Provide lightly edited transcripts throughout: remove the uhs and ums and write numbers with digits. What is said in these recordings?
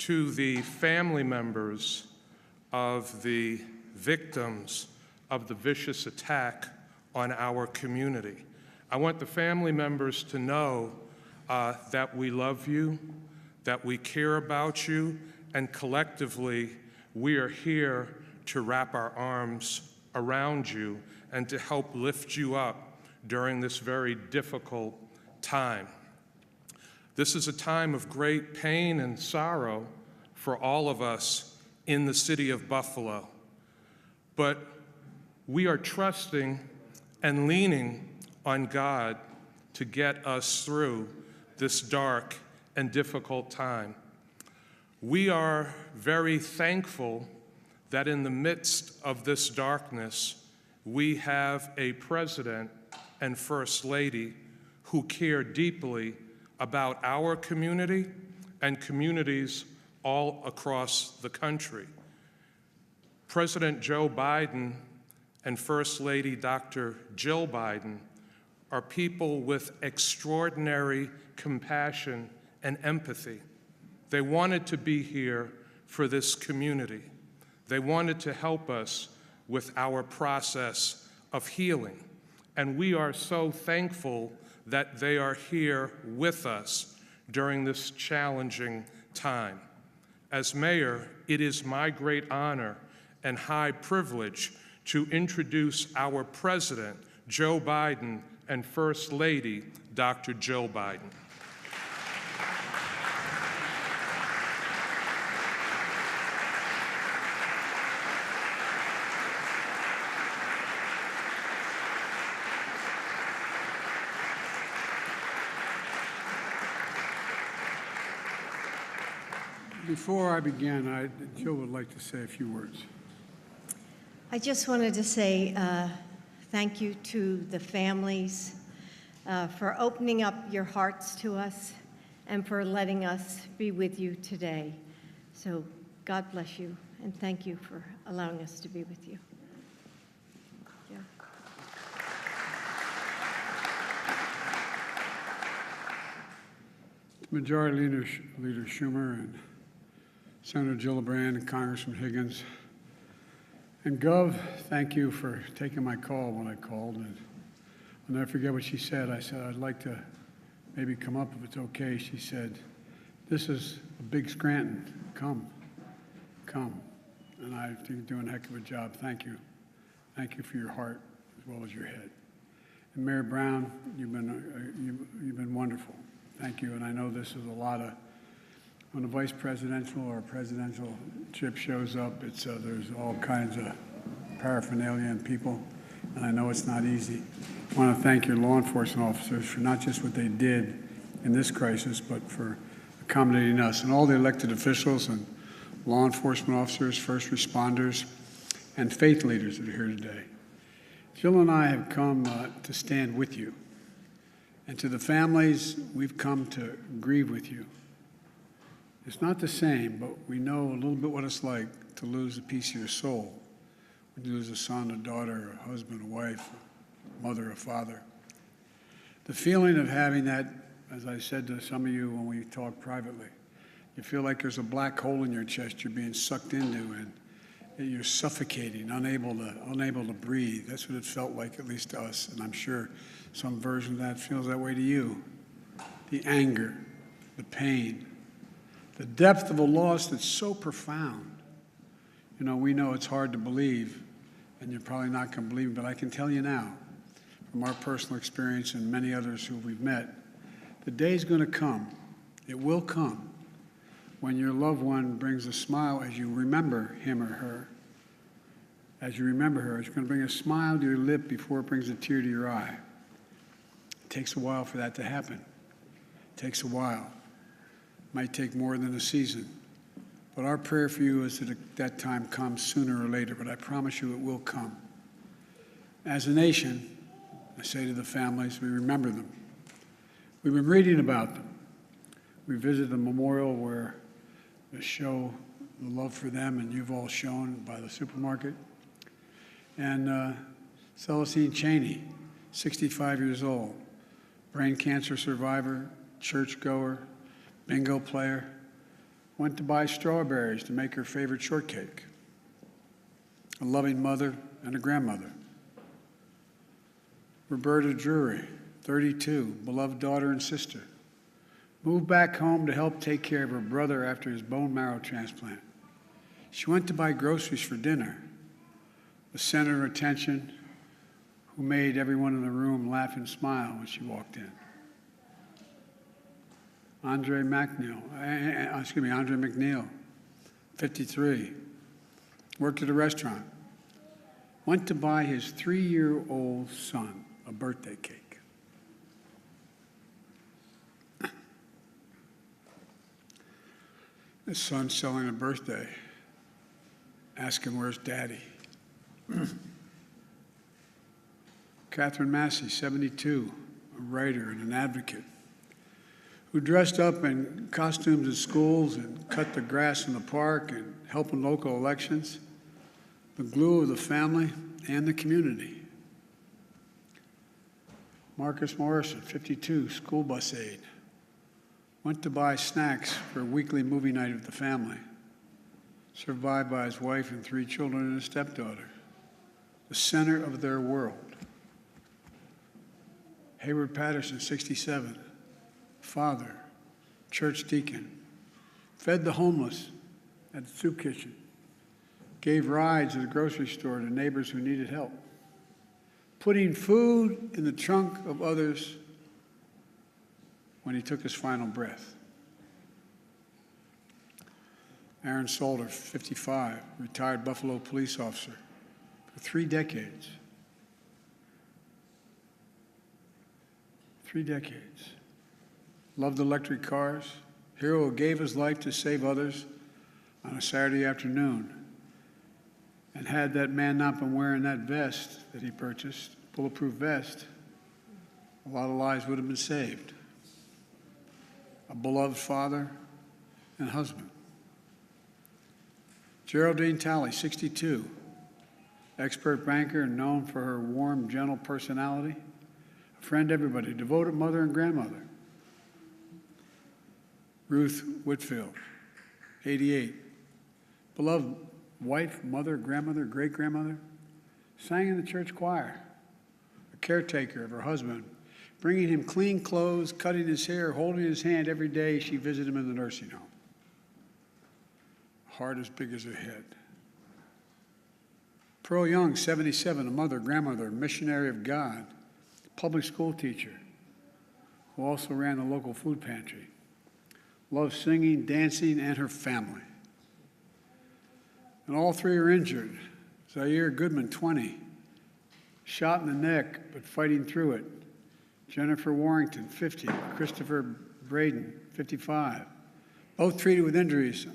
to the family members of the victims of the vicious attack on our community. I want the family members to know that we love you, that we care about you, and collectively, we are here to wrap our arms around you and to help lift you up during this very difficult time. This is a time of great pain and sorrow for all of us in the city of Buffalo. But we are trusting and leaning on God to get us through this dark and difficult time. We are very thankful that in the midst of this darkness, we have a president and first lady who care deeply about our community and communities all across the country. President Joe Biden and First Lady Dr. Jill Biden are people with extraordinary compassion and empathy. They wanted to be here for this community. They wanted to help us with our process of healing. And we are so thankful that they are here with us during this challenging time. As mayor, it is my great honor and high privilege to introduce our President, Joe Biden, and First Lady, Dr. Jill Biden. Before I begin, Jill would like to say a few words. I just wanted to say thank you to the families for opening up your hearts to us and for letting us be with you today. So God bless you, and thank you for allowing us to be with you. Yeah. Majority Leader Schumer and Senator Gillibrand and Congressman Higgins. And Gov, thank you for taking my call when I called. And I'll never forget what she said. I said, I'd like to maybe come up if it's okay. She said, this is a big Scranton. Come. And I think you're doing a heck of a job. Thank you. Thank you for your heart as well as your head. And Mayor Brown, you've been wonderful. Thank you. And I know this is a lot of, when a vice presidential or a presidential trip shows up, there's all kinds of paraphernalia and people, and I know it's not easy. I want to thank your law enforcement officers for not just what they did in this crisis, but for accommodating us, and all the elected officials and law enforcement officers, first responders, and faith leaders that are here today. Jill and I have come to stand with you, and to the families, we've come to grieve with you. It's not the same, but we know a little bit what it's like to lose a piece of your soul. When you lose a son, a daughter, a husband, a wife, a mother, a father. The feeling of having that, as I said to some of you when we talked privately, you feel like there's a black hole in your chest you're being sucked into, and you're suffocating, unable to breathe. That's what it felt like, at least to us, and I'm sure some version of that feels that way to you. The anger, the pain, the depth of a loss that's so profound. You know, we know it's hard to believe, and you're probably not going to believe it, but I can tell you now, from our personal experience and many others who we've met, the day's going to come, it will come, when your loved one brings a smile as you remember him or her. As you remember her, it's going to bring a smile to your lip before it brings a tear to your eye. It takes a while for that to happen. It takes a while. Might take more than a season. But our prayer for you is that that time comes sooner or later, but I promise you it will come. As a nation, I say to the families, we remember them. We've been reading about them. We visited the memorial where they show the love for them, and you've all shown by the supermarket. And Celestine Cheney, 65 years old, brain cancer survivor, churchgoer, bingo player, went to buy strawberries to make her favorite shortcake. A loving mother and a grandmother. Roberta Drury, 32, beloved daughter and sister, moved back home to help take care of her brother after his bone marrow transplant. She went to buy groceries for dinner, the center of attention, who made everyone in the room laugh and smile when she walked in. Andre McNeil, 53, worked at a restaurant, went to buy his 3-year-old son a birthday cake. His son's selling a birthday. Ask him, where's daddy? Catherine Massey, 72, a writer and an advocate, who dressed up in costumes at schools and cut the grass in the park and helped in local elections, the glue of the family and the community. Marcus Morrison, 52, school bus aide, went to buy snacks for a weekly movie night with the family, survived by his wife and 3 children and a stepdaughter, the center of their world. Hayward Patterson, 67, father, church deacon, fed the homeless at the soup kitchen, gave rides at the grocery store to neighbors who needed help, putting food in the trunk of others when he took his final breath. Aaron Solder, 55, retired Buffalo police officer for 3 decades. 3 decades. Loved electric cars, hero who gave his life to save others on a Saturday afternoon. And had that man not been wearing that vest that he purchased, bulletproof vest, a lot of lives would have been saved. A beloved father and husband. Geraldine Talley, 62, expert banker and known for her warm, gentle personality, a friend to everybody, devoted mother and grandmother. Ruth Whitfield, 88, beloved wife, mother, grandmother, great-grandmother, sang in the church choir, a caretaker of her husband, bringing him clean clothes, cutting his hair, holding his hand every day she visited him in the nursing home. Heart as big as her head. Pearl Young, 77, a mother, grandmother, missionary of God, public school teacher, who also ran the local food pantry. Loved singing, dancing, and her family. And all 3 are injured. Zaire Goodman, 20, shot in the neck, but fighting through it. Jennifer Warrington, 50, Christopher Braden, 55, both treated with injuries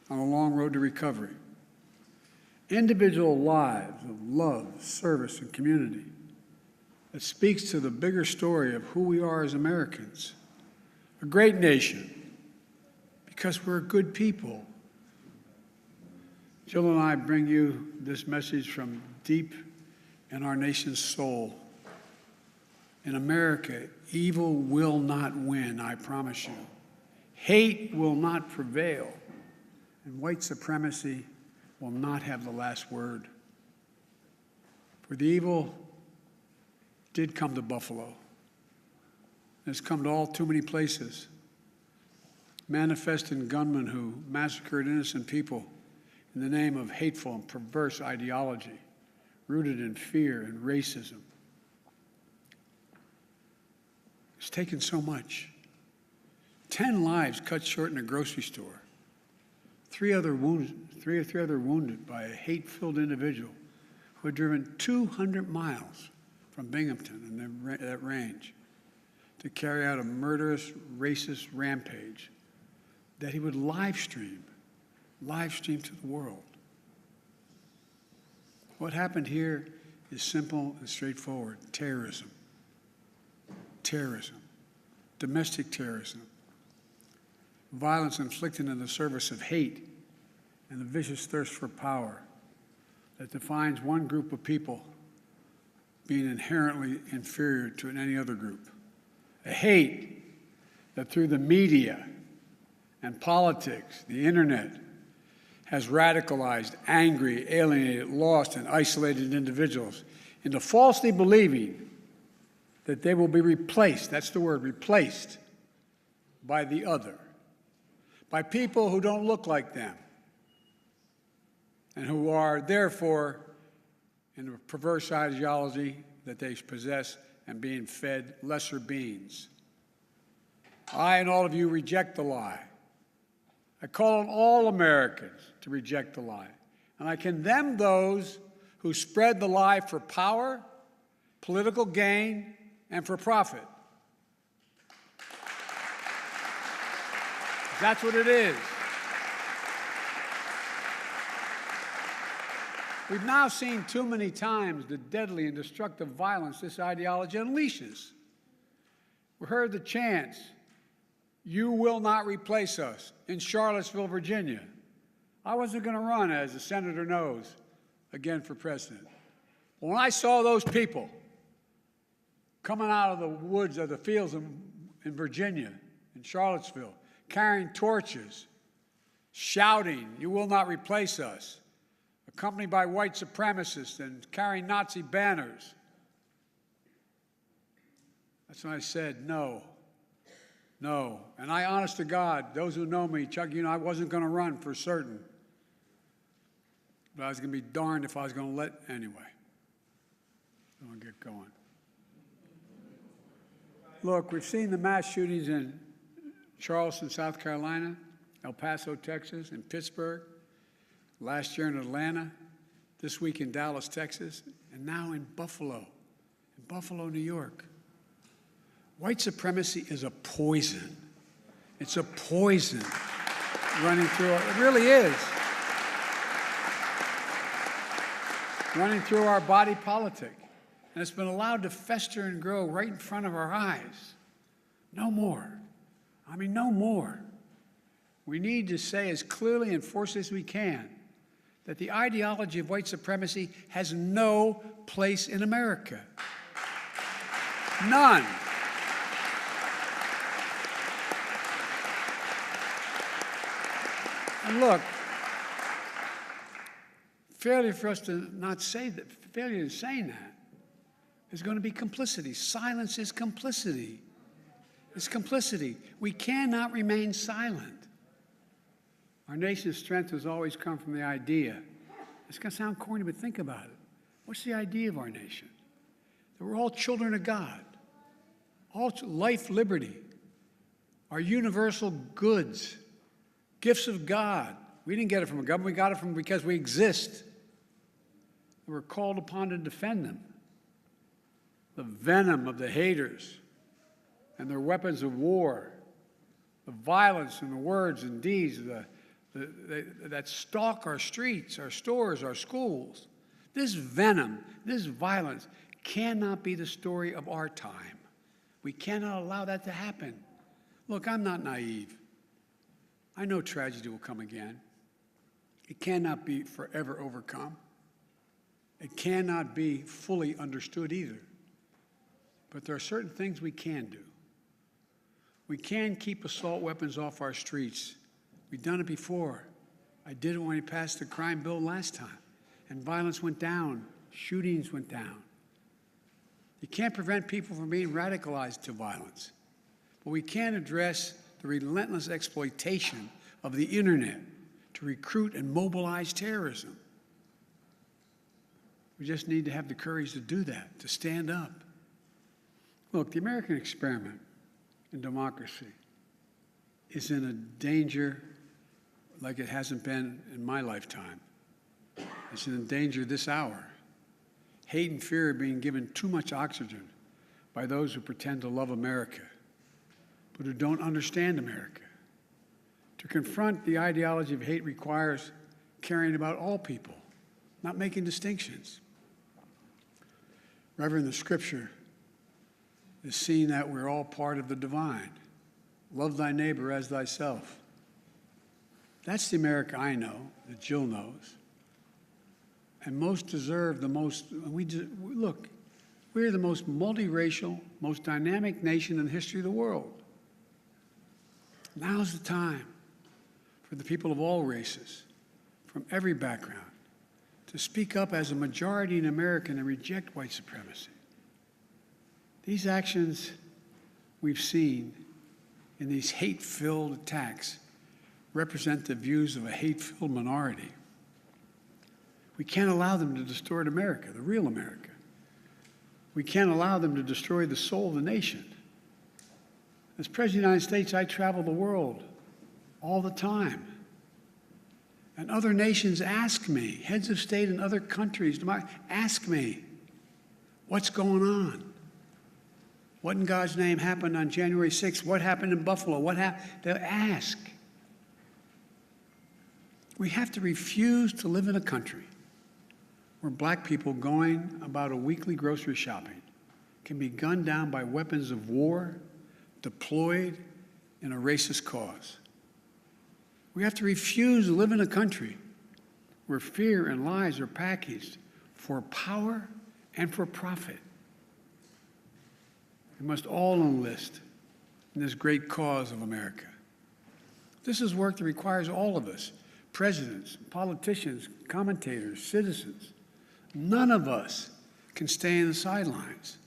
on a long road to recovery. Individual lives of love, service, and community that speaks to the bigger story of who we are as Americans. A great nation, because we're good people. Jill and I bring you this message from deep in our nation's soul. In America, evil will not win, I promise you. Hate will not prevail, and white supremacy will not have the last word. For the evil did come to Buffalo. It's come to all too many places. Manifesting gunmen who massacred innocent people in the name of hateful and perverse ideology, rooted in fear and racism. It's taken so much. 10 lives cut short in a grocery store. 3 other wounded by a hate-filled individual who had driven 200 miles from Binghamton in that range to carry out a murderous, racist rampage that he would live stream to the world. What happened here is simple and straightforward. Terrorism. Terrorism. Domestic terrorism. Violence inflicted in the service of hate and the vicious thirst for power that defines one group of people being inherently inferior to any other group. A hate that through the media and politics, the internet, has radicalized, angry, alienated, lost, and isolated individuals into falsely believing that they will be replaced, that's the word, replaced, by the other, by people who don't look like them, and who are, therefore, in a perverse ideology that they possess and being fed lesser beings. I and all of you reject the lie. I call on all Americans to reject the lie. And I condemn those who spread the lie for power, political gain, and for profit. That's what it is. We've now seen too many times the deadly and destructive violence this ideology unleashes. We heard the chants, "You will not replace us," in Charlottesville, Virginia. I wasn't going to run, as the senator knows, again for president. But when I saw those people coming out of the woods of the fields in Virginia, in Charlottesville, carrying torches, shouting, "You will not replace us," accompanied by white supremacists and carrying Nazi banners, that's when I said, no. No. And I, honest to God, those who know me, Chuck, you know, I wasn't going to run for certain. But I was going to be darned if I was going to let anyway. I'm going to get going. Look, we've seen the mass shootings in Charleston, South Carolina, El Paso, Texas, and Pittsburgh, last year in Atlanta, this week in Dallas, Texas, and now in Buffalo, New York. White supremacy is a poison. It's a poison running through it really is. Running through our body politic. And it's been allowed to fester and grow right in front of our eyes. No more. I mean, no more. We need to say as clearly and forcefully as we can that the ideology of white supremacy has no place in America. None. And look, failure for us to not say that, failure in saying that is going to be complicity. Silence is complicity. It's complicity. We cannot remain silent. Our nation's strength has always come from the idea. It's going to sound corny, but think about it. What's the idea of our nation? That we're all children of God. All life, liberty, our universal goods, gifts of God. We didn't get it from a government. We got it from because we exist. We're called upon to defend them. The venom of the haters and their weapons of war, the violence and the words and deeds that stalk our streets, our stores, our schools. This venom, this violence cannot be the story of our time. We cannot allow that to happen. Look, I'm not naive. I know tragedy will come again. It cannot be forever overcome. It cannot be fully understood either. But there are certain things we can do. We can keep assault weapons off our streets. We've done it before. I did it when we passed the crime bill last time. And violence went down. Shootings went down. You can't prevent people from being radicalized to violence. But we can address the relentless exploitation of the internet to recruit and mobilize terrorism. We just need to have the courage to do that, to stand up. Look, the American experiment in democracy is in a danger like it hasn't been in my lifetime. It's in danger this hour. Hate and fear are being given too much oxygen by those who pretend to love America, but who don't understand America. To confront the ideology of hate requires caring about all people, not making distinctions. Reverend, the scripture is seeing that we're all part of the divine. Love thy neighbor as thyself. That's the America I know, that Jill knows. And most deserve the most, look, we're the most multiracial, most dynamic nation in the history of the world. Now's the time. for the people of all races, from every background, to speak up as a majority in America and reject white supremacy. These actions we've seen in these hate-filled attacks represent the views of a hate-filled minority. We can't allow them to distort America, the real America. We can't allow them to destroy the soul of the nation. As President of the United States, I travel the world all the time. And other nations ask me, heads of state in other countries ask me, what's going on? What in God's name happened on January 6th? What happened in Buffalo? What happened? They'll ask. We have to refuse to live in a country where black people going about a weekly grocery shopping can be gunned down by weapons of war deployed in a racist cause. We have to refuse to live in a country where fear and lies are packaged for power and for profit. We must all enlist in this great cause of America. This is work that requires all of us, presidents, politicians, commentators, citizens. None of us can stay in the sidelines.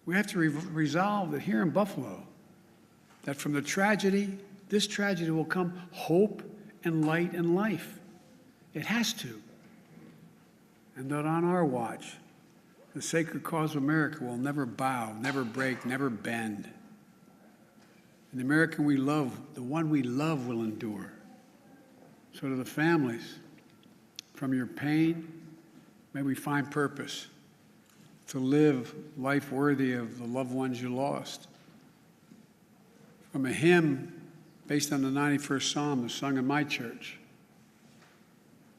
We have to resolve that here in Buffalo, that from the tragedy, this tragedy will come hope and light and life. It has to. And that on our watch, the sacred cause of America will never bow, never break, never bend. And the American we love, the one we love, will endure. So to the families, from your pain, may we find purpose to live life worthy of the loved ones you lost. From a hymn based on the 91st Psalm that's sung in my church,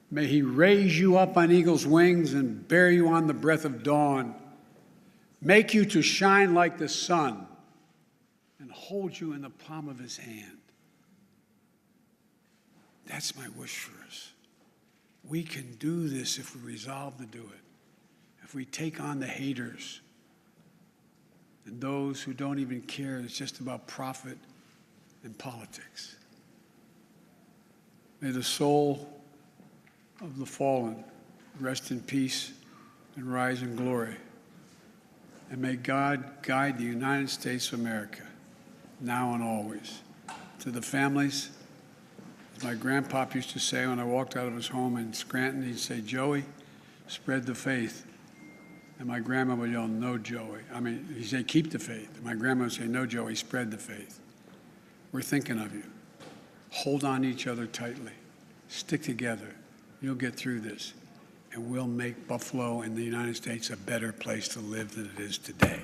may he raise you up on eagle's wings and bear you on the breath of dawn, make you to shine like the sun, and hold you in the palm of his hand. That's my wish for us. We can do this if we resolve to do it. If we take on the haters and those who don't even care, it's just about profit and politics. May the soul of the fallen rest in peace and rise in glory. And may God guide the United States of America, now and always. To the families, as my grandpop used to say when I walked out of his home in Scranton, he'd say, Joey, spread the faith. And my grandma would yell, no, Joey. He'd say, keep the faith. And my grandma would say, no, Joey, spread the faith. We're thinking of you. Hold on to each other tightly. Stick together. You'll get through this. And we'll make Buffalo and the United States a better place to live than it is today.